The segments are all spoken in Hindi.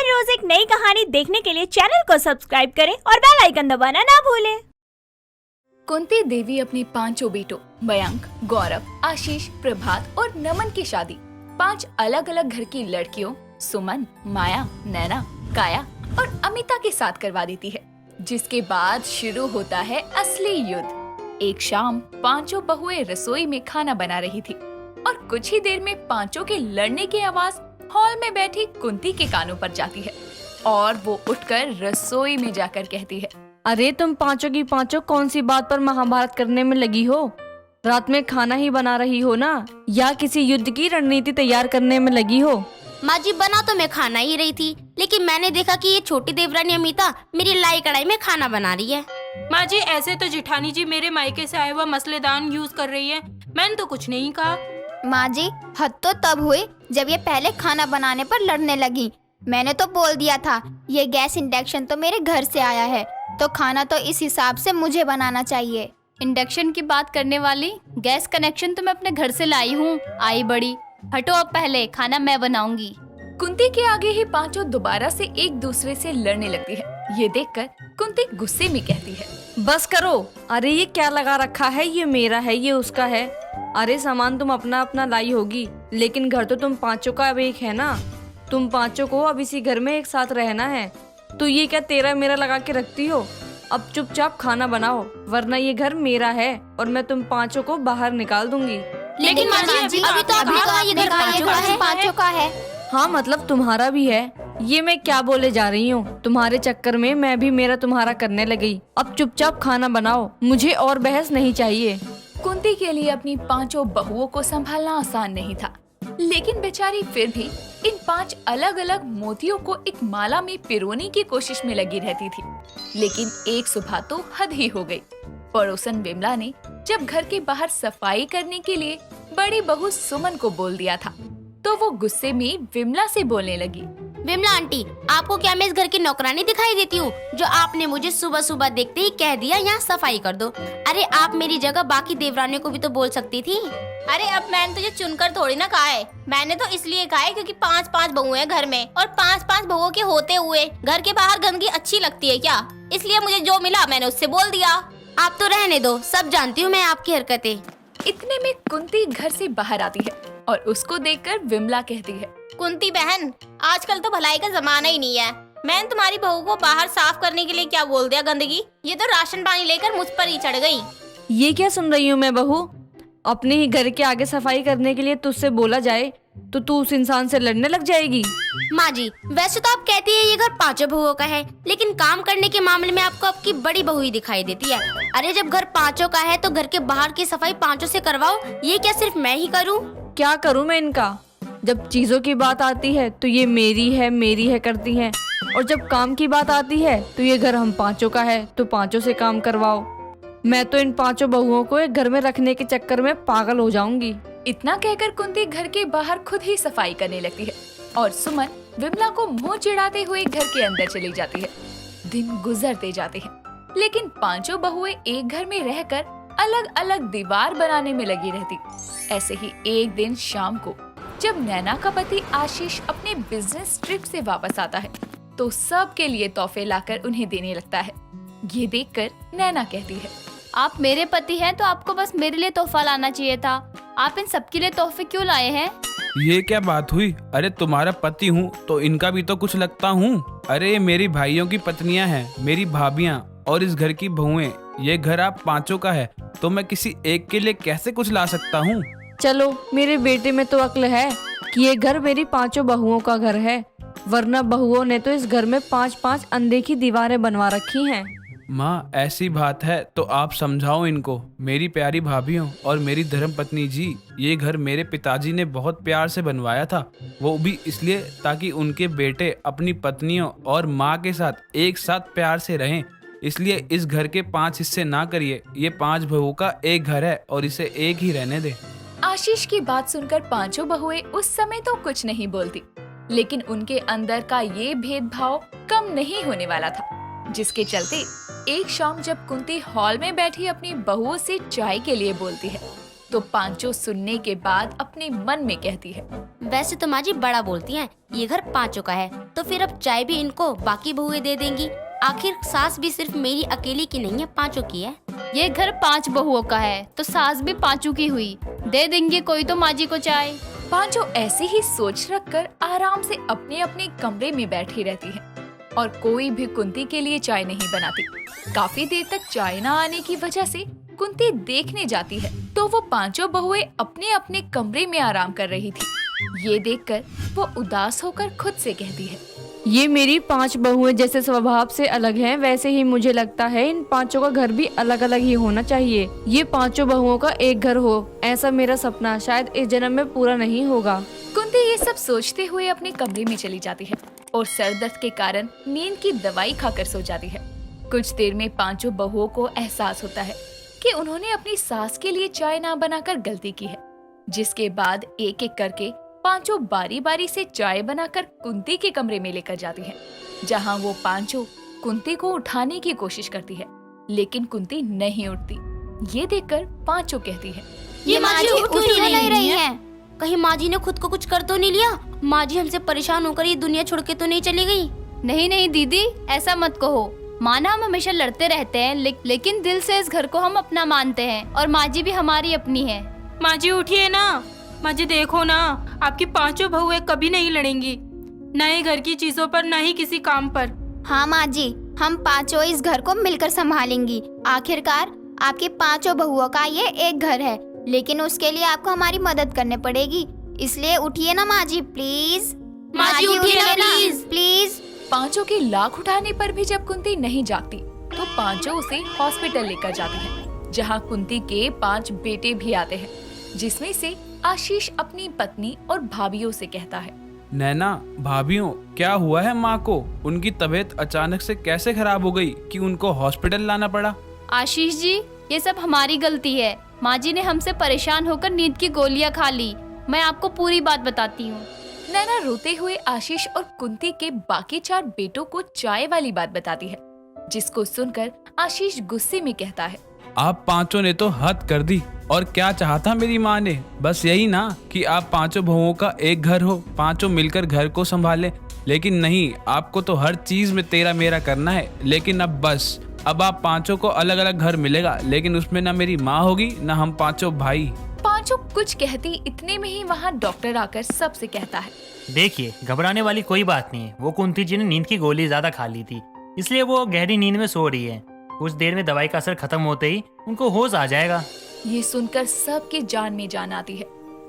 हर रोज एक नई कहानी देखने के लिए चैनल को सब्सक्राइब करें और बेल आइकन दबाना ना भूलें। कुंती देवी अपने पांचों बेटों मयंक, गौरव, आशीष, प्रभात और नमन की शादी 5 अलग अलग घर की लड़कियों सुमन, माया, नैना, काया और अमिता के साथ करवा देती है, जिसके बाद शुरू होता है असली युद्ध। एक शाम पांचों बहुएं रसोई में खाना बना रही थी और कुछ ही देर में पांचों के लड़ने की आवाज हॉल में बैठी कुंती के कानों पर जाती है और वो उठकर रसोई में जाकर कहती है, अरे तुम पांचों की पांचों कौन सी बात पर महाभारत करने में लगी हो? रात में खाना ही बना रही हो ना, या किसी युद्ध की रणनीति तैयार करने में लगी हो? माँ जी, बना तो मैं खाना ही रही थी, लेकिन मैंने देखा कि ये छोटी देवरानी अमिता मेरी लाई कढ़ाई में खाना बना रही है। माँ जी, ऐसे तो जिठानी जी मेरे मायके से आया हुआ मसलेदान यूज कर रही है, मैंने तो कुछ नहीं कहा। माँ जी, हद तो तब हुई जब ये पहले खाना बनाने पर लड़ने लगी। मैंने तो बोल दिया था ये गैस इंडक्शन तो मेरे घर से आया है, तो खाना तो इस हिसाब से मुझे बनाना चाहिए। इंडक्शन की बात करने वाली, गैस कनेक्शन तो मैं अपने घर से लाई हूँ। आई बड़ी, हटो अब, पहले खाना मैं बनाऊंगी। कुंती के आगे ही पांचों दोबारा से एक दूसरे से लड़ने लगती है। ये देखकर कुंती गुस्से में कहती है, बस करो। अरे ये क्या लगा रखा है? ये मेरा है, ये उसका है। अरे सामान तुम अपना अपना लाई होगी, लेकिन घर तो तुम पांचों का अब एक है ना। तुम पांचों को अब इसी घर में एक साथ रहना है, तो ये क्या तेरा मेरा लगा के रखती हो? अब चुपचाप खाना बनाओ, वरना ये घर मेरा है और मैं तुम पांचों को बाहर निकाल दूंगी। लेकिन माँ जी, अभी तो आपने कहा ये घर पांचों का है। हाँ, मतलब तुम्हारा भी है। ये मैं क्या बोले जा रही हूँ? तुम्हारे चक्कर में मैं भी मेरा तुम्हारा करने लगी। अब चुपचाप खाना बनाओ, मुझे और बहस नहीं चाहिए। कुंती के लिए अपनी पांचों बहुओं को संभालना आसान नहीं था, लेकिन बेचारी फिर भी इन 5 अलग अलग मोतियों को एक माला में पिरोने की कोशिश में लगी रहती थी। लेकिन एक सुबह तो हद ही हो गई। पड़ोसन विमला ने जब घर के बाहर सफाई करने के लिए बड़ी बहू सुमन को बोल दिया था, तो वो गुस्से में विमला से बोलने लगी, विमला आंटी, आपको क्या मैं इस घर की नौकरानी दिखाई देती हूँ जो आपने मुझे सुबह सुबह देखते ही कह दिया यहाँ सफाई कर दो? अरे आप मेरी जगह बाकी देवरानियों को भी तो बोल सकती थी। अरे अब मैंने तुझे चुनकर थोड़ी ना कहा है, मैंने तो इसलिए कहा है क्योंकि 5-5 बहुएं हैं घर में, और 5-5 बहुओं के होते हुए घर के बाहर गंदगी अच्छी लगती है क्या? इसलिए मुझे जो मिला मैंने उससे बोल दिया। आप तो रहने दो, सब जानती हूँ मैं आपकी हरकतें। इतने में कुंती घर से बाहर आती है और उसको देखकर विमला कहती है, कुंती बहन, आजकल तो भलाई का जमाना ही नहीं है। मैंने तुम्हारी बहू को बाहर साफ करने के लिए क्या बोल दिया गंदगी? ये तो राशन पानी लेकर मुझ पर ही चढ़ गई। ये क्या सुन रही हूँ मैं बहू? अपने ही घर के आगे सफाई करने के लिए तुझसे बोला जाए तो तू उस इंसान से लड़ने लग जाएगी। माँ जी, वैसे तो आप कहती है ये घर 5 बहुओं का है, लेकिन काम करने के मामले में आपको आपकी बड़ी बहू ही दिखाई देती है। अरे जब घर 5 का है तो घर के बाहर की सफाई 5 से करवाओ, ये क्या सिर्फ मैं ही करूँ? क्या करूँ मैं इनका? जब चीजों की बात आती है तो ये मेरी है करती हैं, और जब काम की बात आती है तो ये घर हम 5 का है तो 5 से काम करवाओ। मैं तो इन 5 बहुओं को एक घर में रखने के चक्कर में पागल हो जाऊंगी। इतना कहकर कुंती घर के बाहर खुद ही सफाई करने लगती है और सुमन विमला को मुंह चिढ़ाते हुए घर के अंदर चली जाती है। दिन गुजरते जाते हैं, लेकिन 5 बहुएं एक घर में रहकर अलग अलग दीवार बनाने में लगी रहती। ऐसे ही एक दिन शाम को जब नैना का पति आशीष अपने बिजनेस ट्रिप से वापस आता है, तो सब के लिए तोहफे लाकर उन्हें देने लगता है। ये देखकर नैना कहती है, आप मेरे पति हैं तो आपको बस मेरे लिए तोहफा लाना चाहिए था। आप इन सबके लिए तोहफे क्यों लाए हैं? ये क्या बात हुई? अरे तुम्हारा पति हूँ तो इनका भी तो कुछ लगता हूँ। अरे मेरी भाइयों की पत्नियाँ हैं, मेरी भाभियाँ और इस घर की बहुएं। ये घर आप 5 का है तो मैं किसी एक के लिए कैसे कुछ ला सकता हूँ? चलो, मेरे बेटे में तो अक्ल है कि ये घर मेरी 5 बहुओं का घर है, वरना बहुओं ने तो इस घर में 5-5 अनदेखी दीवारें बनवा रखी हैं। माँ, ऐसी बात है तो आप समझाओ इनको। मेरी प्यारी भाभियों और मेरी धर्मपत्नी जी, ये घर मेरे पिताजी ने बहुत प्यार से बनवाया था, वो भी इसलिए ताकि उनके बेटे अपनी पत्नियों और माँ के साथ एक साथ प्यार से रहें। इसलिए इस घर के 5 हिस्से ना करिए। ये 5 बहुओं का एक घर है और इसे एक ही रहने दे। आशीष की बात सुनकर 5 बहुएं उस समय तो कुछ नहीं बोलती, लेकिन उनके अंदर का ये भेदभाव कम नहीं होने वाला था, जिसके चलते एक शाम जब कुंती हॉल में बैठी अपनी बहुओं से चाय के लिए बोलती है, तो 5 सुनने के बाद अपने मन में कहती है, वैसे तो माँ जी बड़ा बोलती हैं, ये घर 5 का है, तो फिर अब चाय भी इनको बाकी बहुएं दे देंगी। आखिर सास भी सिर्फ मेरी अकेली की नहीं है, 5 की है। ये घर 5 बहुओं का है तो सास भी 5 की हुई। दे देंगे कोई तो माँ जी को चाय। पांचों ऐसे ही सोच रखकर आराम से अपने अपने कमरे में बैठी रहती है और कोई भी कुंती के लिए चाय नहीं बनाती। काफी देर तक चाय न आने की वजह से कुंती देखने जाती है तो वो 5 बहुएं अपने अपने कमरे में आराम कर रही थी। ये देखकर वो उदास होकर खुद से कहती है, ये मेरी 5 बहुएं जैसे स्वभाव से अलग हैं, वैसे ही मुझे लगता है इन 5 का घर भी अलग अलग ही होना चाहिए। ये 5 बहुओं का एक घर हो, ऐसा मेरा सपना शायद इस जन्म में पूरा नहीं होगा। कुंती ये सब सोचते हुए अपने कमरे में चली जाती है और सर दर्द के कारण नींद की दवाई खाकर सो जाती है। कुछ देर में 5 बहुओं को एहसास होता है कि उन्होंने अपनी सास के लिए चाय ना बनाकर गलती की है, जिसके बाद एक एक करके 5 बारी बारी से चाय बनाकर कुंती के कमरे में लेकर जाती है, जहां वो 5 कुंती को उठाने की कोशिश करती है, लेकिन कुंती नहीं उठती। ये देखकर 5 कहती है, ये माँ जी उठ ही नहीं रही है। कहीं माँ जी ने खुद को कुछ कर तो नहीं लिया? माँ जी हमसे परेशान होकर ये दुनिया छोड़ के तो नहीं चली गई? नहीं नहीं दीदी, ऐसा मत कहो। माना हम हमेशा लड़ते रहते हैं लेकिन दिल से इस घर को हम अपना मानते हैं और माँ जी भी हमारी अपनी है। माँ जी उठिए ना। माँ जी देखो ना, आपकी 5 बहुएं कभी नहीं लड़ेंगी, न ही घर की चीजों पर न ही किसी काम पर। हाँ माँ जी, हम 5 इस घर को मिलकर संभालेंगी। आखिरकार आपकी 5 बहुओं का ये एक घर है, लेकिन उसके लिए आपको हमारी मदद करनी पड़ेगी। इसलिए उठिए ना माँ जी, प्लीज। माँ जी उठिए ना प्लीज प्लीज। 5 के लाख उठाने पर भी जब कुंती नहीं जागती तो 5 उसे हॉस्पिटल लेकर जाती हैं, जहां कुंती के 5 बेटे भी आते हैं, जिसमें से आशीष अपनी पत्नी और भाभीियों से कहता है, नैना भाभीियों, क्या हुआ है माँ को? उनकी तबीयत अचानक से कैसे खराब हो गई कि उनको हॉस्पिटल लाना पड़ा? आशीष जी, ये सब हमारी गलती है। माँ जी ने हमसे परेशान होकर नींद की गोलियां खा ली। मैं आपको पूरी बात बताती हूँ। नैना रोते हुए आशीष और कुंती के बाकी 4 बेटों को चाय वाली बात बताती है, जिसको सुनकर आशीष गुस्से में कहता है, आप 5 ने तो हद कर दी। और क्या चाहा था मेरी माँ ने? बस यही ना कि आप 5 बहुओं का एक घर हो, 5 मिलकर घर को संभालें। लेकिन नहीं, आपको तो हर चीज में तेरा मेरा करना है। लेकिन अब बस, अब आप 5 को अलग अलग घर मिलेगा, लेकिन उसमें ना मेरी माँ होगी ना हम 5 भाई। 5 कुछ कहती इतने में ही वहाँ डॉक्टर आकर सबसे कहता है, देखिए, घबराने वाली कोई बात नहीं है। वो कुंती जी ने नींद की गोली ज्यादा खा ली थी, इसलिए वो गहरी नींद में सो रही है। कुछ देर में दवाई का असर खत्म होते ही उनको होश आ जाएगा। ये सुनकर सबके जान में जान आती है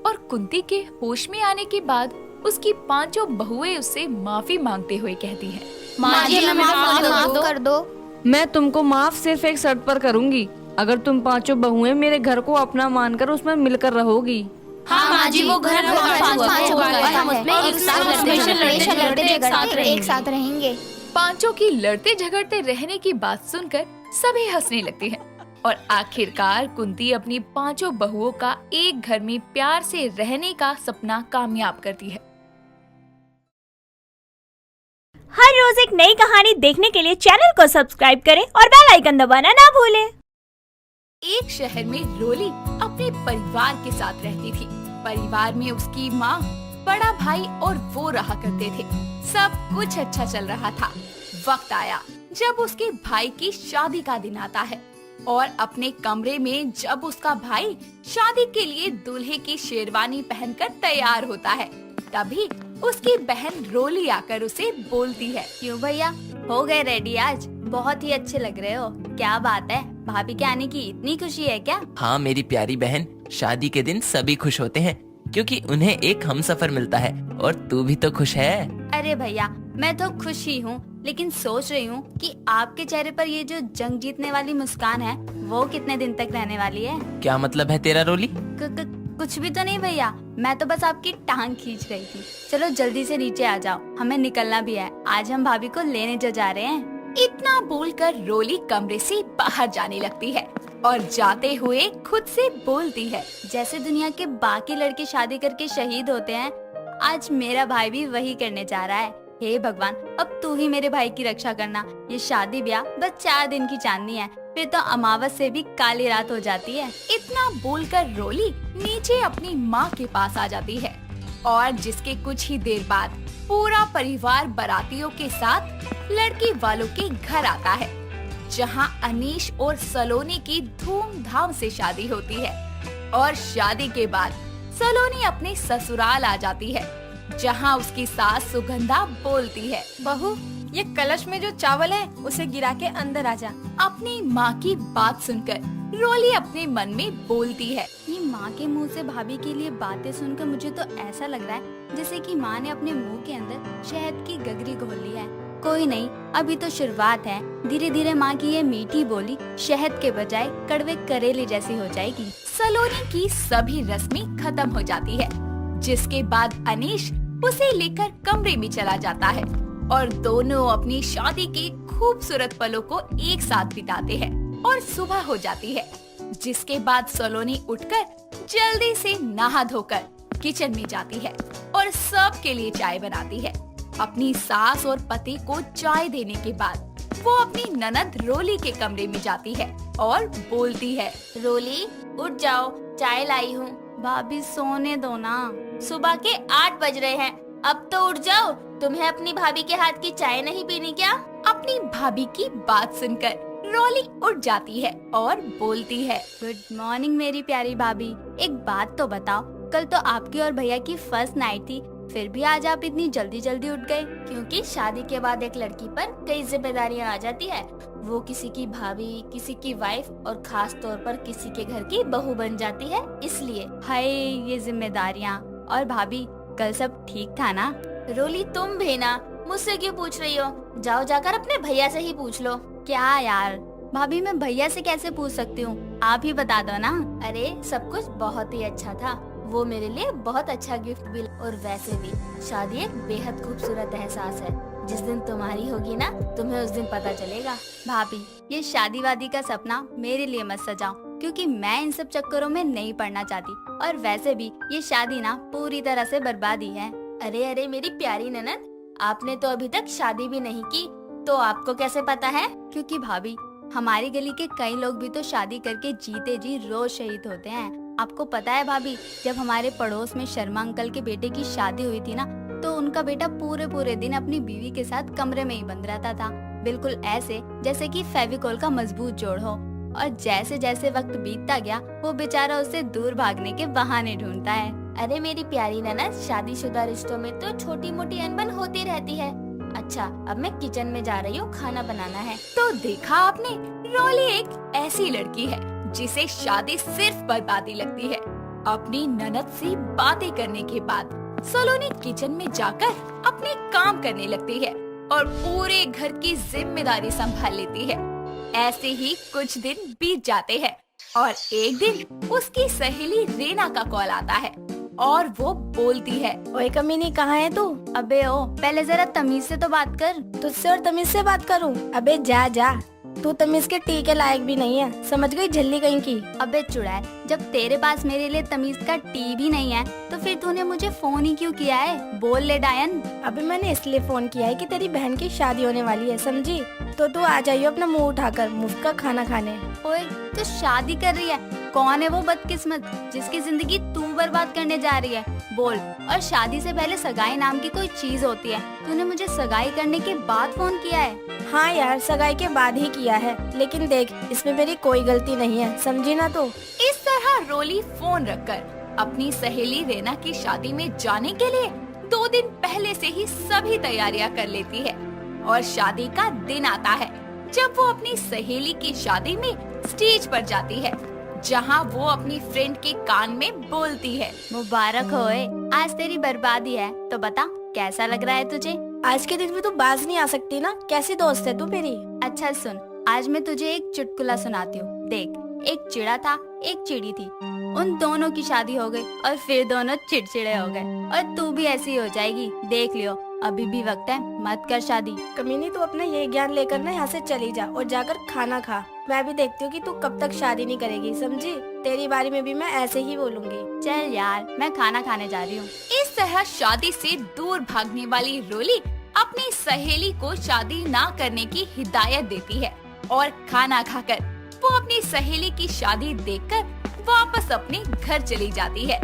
और कुंती के होश में आने के बाद उसकी 5 बहुएं उससे माफी मांगते हुए कहती हैं, माँ जी हमें माफ कर दो। मैं तुमको माफ सिर्फ एक शर्त पर करूंगी, अगर तुम 5 बहुएं मेरे घर को अपना मानकर उसमें मिलकर रहोगी। हाँ माँ जी, वो घर हम उसमें एक साथ एक साथ रहेंगे। 5 की लड़ते झगड़ते रहने की बात सुनकर सभी हंसने लगते हैं और आखिरकार कुंती अपनी 5 बहुओं का एक घर में प्यार से रहने का सपना कामयाब करती है। हर रोज एक नई कहानी देखने के लिए चैनल को सब्सक्राइब करें और बेल आइकन दबाना ना भूलें। एक शहर में रोली अपने परिवार के साथ रहती थी। परिवार में उसकी माँ, बड़ा भाई और वो रहा करते थे। सब कुछ अच्छा चल रहा था। वक्त आया जब उसके भाई की शादी का दिन आता है और अपने कमरे में जब उसका भाई शादी के लिए दूल्हे की शेरवानी पहनकर तैयार होता है, तभी उसकी बहन रोली आकर उसे बोलती है, क्यों भैया, हो गए रेडी? आज बहुत ही अच्छे लग रहे हो। क्या बात है, भाभी के आने की इतनी खुशी है क्या? हाँ मेरी प्यारी बहन, शादी के दिन सभी खुश होते हैं क्योंकि उन्हें एक हमसफर मिलता है, और तू भी तो खुश है। अरे भैया, मैं तो खुश ही हूँ, लेकिन सोच रही हूँ कि आपके चेहरे पर ये जो जंग जीतने वाली मुस्कान है वो कितने दिन तक रहने वाली है? क्या मतलब है तेरा रोली? कुछ भी तो नहीं भैया, मैं तो बस आपकी टांग खींच रही थी। चलो जल्दी से नीचे आ जाओ, हमें निकलना भी है। आज हम भाभी को लेने जो जा रहे हैं। इतना बोलकर रोली कमरे से बाहर जाने लगती है और जाते हुए खुद से बोलती है, जैसे दुनिया के बाकी लड़के शादी करके शहीद होते हैं, आज मेरा भाई भी वही करने जा रहा है। हे भगवान, अब तू ही मेरे भाई की रक्षा करना। ये शादी ब्याह बस 4 दिन की चांदनी है, फिर तो अमावस से भी काली रात हो जाती है। इतना बोलकर रोली नीचे अपनी माँ के पास आ जाती है और जिसके कुछ ही देर बाद पूरा परिवार बारातियों के साथ लड़की वालों के घर आता है, जहां अनीश और सलोनी की धूमधाम से शादी होती है। और शादी के बाद सलोनी अपने ससुराल आ जाती है, जहां उसकी सास सुगंधा बोलती है, बहू, ये कलश में जो चावल है उसे गिरा के अंदर आ जा। अपनी माँ की बात सुनकर रोली अपने मन में बोलती है, ये माँ के मुंह से भाभी के लिए बातें सुनकर मुझे तो ऐसा लग रहा है जैसे कि माँ ने अपने मुंह के अंदर शहद की गगरी घोल ली है। कोई नहीं, अभी तो शुरुआत है, धीरे धीरे माँ की ये मीठी बोली शहद के बजाय कड़वे करेले जैसी हो जाएगी। सलोनी की सभी रस्में खत्म हो जाती है, जिसके बाद अनीश उसे लेकर कमरे में चला जाता है और दोनों अपनी शादी के खूबसूरत पलों को एक साथ बिताते हैं। और सुबह हो जाती है, जिसके बाद सलोनी उठकर जल्दी से नहा धोकर किचन में जाती है और सबके लिए चाय बनाती है। अपनी सास और पति को चाय देने के बाद वो अपनी ननद रोली के कमरे में जाती है और बोलती है, रोली उठ जाओ, चाय लाई हूँ। भाभी सोने दो ना। सुबह के 8 बज रहे हैं, अब तो उठ जाओ। तुम्हें अपनी भाभी के हाथ की चाय नहीं पीनी क्या? अपनी भाभी की बात सुनकर रोली उठ जाती है और बोलती है, गुड मॉर्निंग मेरी प्यारी भाभी। एक बात तो बताओ, कल तो आपकी और भैया की फर्स्ट नाइट थी, फिर भी आज आप इतनी जल्दी जल्दी उठ गए? क्योंकि शादी के बाद एक लड़की पर कई जिम्मेदारियां आ जाती है। वो किसी की भाभी, किसी की वाइफ और खास तौर पर किसी के घर की बहू बन जाती है, इसलिए। हाय ये जिम्मेदारियाँ। और भाभी, कल सब ठीक था ना? रोली तुम भी ना, मुझसे क्यों पूछ रही हो? जाओ जाकर अपने भैया से ही पूछ लो। क्या यार भाभी, मैं भैया से कैसे पूछ सकती हूँ, आप ही बता दो ना। अरे सब कुछ बहुत ही अच्छा था, वो मेरे लिए बहुत अच्छा गिफ्ट भी। और वैसे भी शादी एक बेहद खूबसूरत एहसास है, जिस दिन तुम्हारी होगी ना, तुम्हें उस दिन पता चलेगा। भाभी, ये शादी वादी का सपना मेरे लिए मत सजाओ, क्योंकि मैं इन सब चक्करों में नहीं पड़ना चाहती। और वैसे भी ये शादी ना पूरी तरह से बर्बादी है। अरे अरे मेरी प्यारी ननद, आपने तो अभी तक शादी भी नहीं की, तो आपको कैसे पता है? क्योंकि भाभी, हमारी गली के कई लोग भी तो शादी करके जीते जी रोज शहीद होते हैं। आपको पता है भाभी, जब हमारे पड़ोस में शर्मा अंकल के बेटे की शादी हुई थी ना, तो उनका बेटा पूरे दिन अपनी बीवी के साथ कमरे में ही बंद रहता था, बिल्कुल ऐसे जैसे कि फेविकोल का मजबूत जोड़ हो। और जैसे जैसे वक्त बीतता गया, वो बेचारा उससे दूर भागने के बहाने ढूंढता है। अरे मेरी प्यारी ननद, शादीशुदा रिश्तों में तो छोटी मोटी अनबन होती रहती है। अच्छा, अब मैं किचन में जा रही हूँ, खाना बनाना है। तो देखा आपने, रोली एक ऐसी लड़की है जिसे शादी सिर्फ बर्बादी लगती है। अपनी ननद से बातें करने के बाद सलोनी किचन में जाकर अपने काम करने लगती है और पूरे घर की जिम्मेदारी संभाल लेती है। ऐसे ही कुछ दिन बीत जाते हैं और एक दिन उसकी सहेली रेना का कॉल आता है और वो बोलती है, ओए कमीनी, कहाँ है तू? अबे ओ, पहले जरा तमीज से तो बात कर। तुझसे और तमीज से बात करूं? अबे जा जा, तू तमीज के टी के लायक भी नहीं है, समझ गई झल्ली कहीं की। अबे चुड़ैल, जब तेरे पास मेरे लिए तमीज का टी भी नहीं है, तो फिर तूने मुझे फोन ही क्यों किया है? बोल ले डायन। अबे मैंने इसलिए फोन किया है कि तेरी बहन की शादी होने वाली है, समझी? तो तू आ जाइयो अपना मुंह उठाकर मुफ्त का खाना खाने। ओए, तू शादी कर रही है? कौन है वो बदकिस्मत जिसकी जिंदगी तू बर्बाद करने जा रही है? बोल। और शादी से पहले सगाई नाम की कोई चीज होती है, तूने मुझे सगाई करने के बाद फोन किया है? हाँ यार, सगाई के बाद ही किया है, लेकिन देख, इसमें मेरी कोई गलती नहीं है, समझी ना? तो इस तरह रोली फोन रखकर अपनी सहेली रेना की शादी में जाने के लिए 2 दिन पहले से ही सभी तैयारियां कर लेती है। और शादी का दिन आता है जब वो अपनी सहेली की शादी में स्टेज पर जाती है, जहां वो अपनी फ्रेंड के कान में बोलती है, मुबारक होए, आज तेरी बर्बादी है। तो बता, कैसा लग रहा है तुझे? आज के दिन में तू बाज नहीं आ सकती ना, कैसी दोस्त है तू मेरी? अच्छा सुन, आज मैं तुझे एक चुटकुला सुनाती हूँ। देख, एक चिड़ा था, एक चिड़ी थी, उन दोनों की शादी हो गई और फिर दोनों चिड़चिड़े हो गए। और तू भी ऐसी हो जाएगी, देख लियो, अभी भी वक्त है, मत कर शादी। कमीनी, तू अपना ये ज्ञान लेकर ना यहाँ से चली जा और जाकर खाना खा। मैं भी देखती हूँ कि तू कब तक शादी नहीं करेगी, समझी? तेरी बारे में भी मैं ऐसे ही बोलूंगी। चल यार, मैं खाना खाने जा रही हूँ। इस तरह शादी से दूर भागने वाली रोली अपनी सहेली को शादी ना करने की हिदायत देती है और खाना खाकर वो अपनी सहेली की शादी देखकर वापस अपने घर चली जाती है,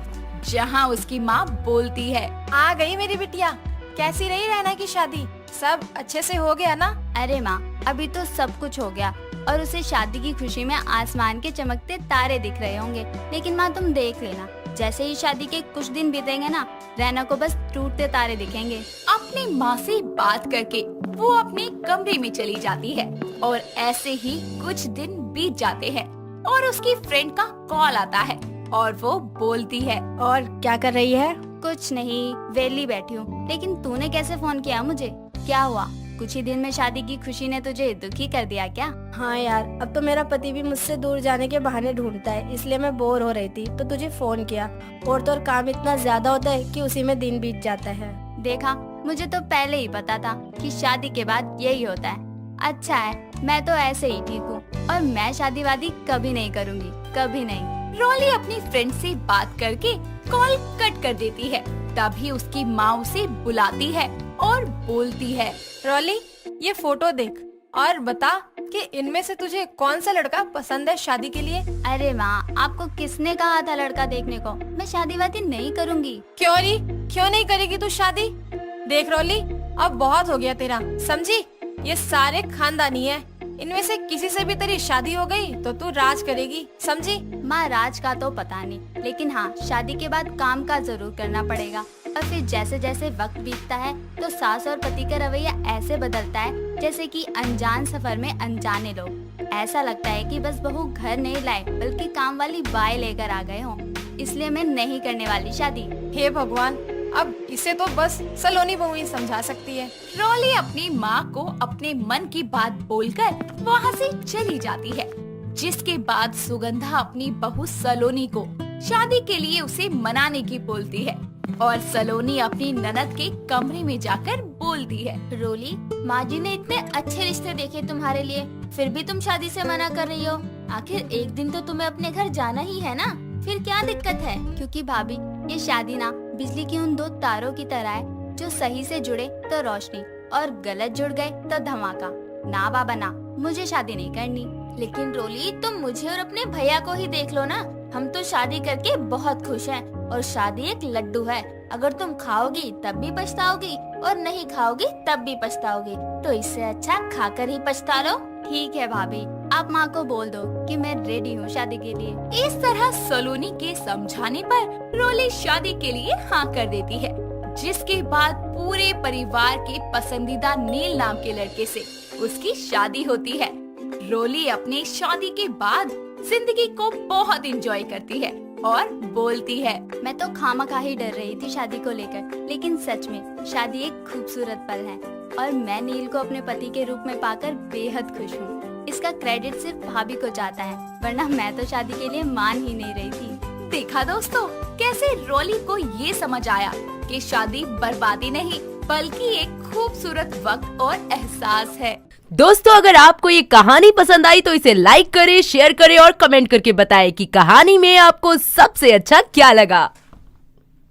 जहाँ उसकी माँ बोलती है, आ गई मेरी बिटिया। कैसी रही रैना की शादी? सब अच्छे से हो गया ना? अरे माँ, अभी तो सब कुछ हो गया और उसे शादी की खुशी में आसमान के चमकते तारे दिख रहे होंगे। लेकिन माँ तुम देख लेना, जैसे ही शादी के कुछ दिन बीतेंगे ना, रैना को बस टूटते तारे दिखेंगे। अपनी माँ से बात करके वो अपने कमरे में चली जाती है और ऐसे ही कुछ दिन बीत जाते हैं और उसकी फ्रेंड का कॉल आता है और वो बोलती है, और क्या कर रही है? कुछ नहीं, वेली बैठी हूँ। लेकिन तूने कैसे फोन किया मुझे? क्या हुआ? कुछ ही दिन में शादी की खुशी ने तुझे दुखी कर दिया क्या? हाँ यार, अब तो मेरा पति भी मुझसे दूर जाने के बहाने ढूंढता है, इसलिए मैं बोर हो रही थी तो तुझे फोन किया। और तो और काम इतना ज्यादा होता है कि उसी में दिन बीत जाता है। देखा, मुझे तो पहले ही पता था कि शादी के बाद यही होता है। अच्छा है, मैं तो ऐसे ही ठीक हूँ और मैं शादी वादी कभी नहीं करूँगी, कभी नहीं। रोली अपनी फ्रेंड से बात करके कॉल कट कर देती है। तभी उसकी माँ उसे बुलाती है और बोलती है, रोली, ये फोटो देख और बता कि इनमें से तुझे कौन सा लड़का पसंद है शादी के लिए। अरे माँ, आपको किसने कहा था लड़का देखने को? मैं शादी वादी नहीं करूँगी। क्यों नहीं करेगी तू शादी? देख रोली, अब बहुत हो गया तेरा, समझी? ये सारे खानदानी है, इनमें से किसी से भी तेरी शादी हो गई तो तू राज करेगी, समझी? माँ, राज का तो पता नहीं, लेकिन हाँ, शादी के बाद काम का जरूर करना पड़ेगा। और फिर जैसे जैसे वक्त बीतता है तो सास और पति का रवैया ऐसे बदलता है जैसे कि अनजान सफर में अनजाने लोग। ऐसा लगता है कि बस बहू घर नहीं लाए बल्कि काम वाली बाई लेकर आ गए हों। इसलिए मैं नहीं करने वाली शादी। हे भगवान, अब इसे तो बस सलोनी बहू ही समझा सकती है। रोली अपनी माँ को अपने मन की बात बोलकर वहाँ से चली जाती है। जिसके बाद सुगंधा अपनी बहू सलोनी को शादी के लिए उसे मनाने की बोलती है और सलोनी अपनी ननद के कमरे में जाकर बोलती है, रोली, माँ जी ने इतने अच्छे रिश्ते देखे तुम्हारे लिए, फिर भी तुम शादी से मना कर रही हो। आखिर एक दिन तो तुम्हें अपने घर जाना ही है ना, फिर क्या दिक्कत है? क्योंकि भाभी, ये शादी ना बिजली की उन दो तारों की तरह है, जो सही से जुड़े तो रोशनी और गलत जुड़ गए तो धमाका। ना बाबा ना, मुझे शादी नहीं करनी। लेकिन रोली, तुम मुझे और अपने भैया को ही देख लो ना, हम तो शादी करके बहुत खुश हैं और शादी एक लड्डू है, अगर तुम खाओगी तब भी पछताओगी और नहीं खाओगी तब भी पछताओगी, तो इससे अच्छा खाकर ही पछता लो। ठीक है भाभी, आप माँ को बोल दो कि मैं रेडी हूँ शादी के लिए। इस तरह सलोनी के समझाने पर रोली शादी के लिए हाँ कर देती है। जिसके बाद पूरे परिवार के पसंदीदा नील नाम के लड़के से उसकी शादी होती है। रोली अपनी शादी के बाद जिंदगी को बहुत एंजॉय करती है और बोलती है, मैं तो खामखा ही डर रही थी शादी को लेकर, लेकिन सच में शादी एक खूबसूरत पल है और मैं नील को अपने पति के रूप में पाकर बेहद खुश हूँ। इसका क्रेडिट सिर्फ भाभी को जाता है, वरना मैं तो शादी के लिए मान ही नहीं रही थी। देखा दोस्तों, कैसे रोली को ये समझ आया कि शादी बर्बादी नहीं बल्कि एक खूबसूरत वक्त और एहसास है। दोस्तों, अगर आपको ये कहानी पसंद आई तो इसे लाइक करें, शेयर करें और कमेंट करके बताएं कि कहानी में आपको सबसे अच्छा क्या लगा।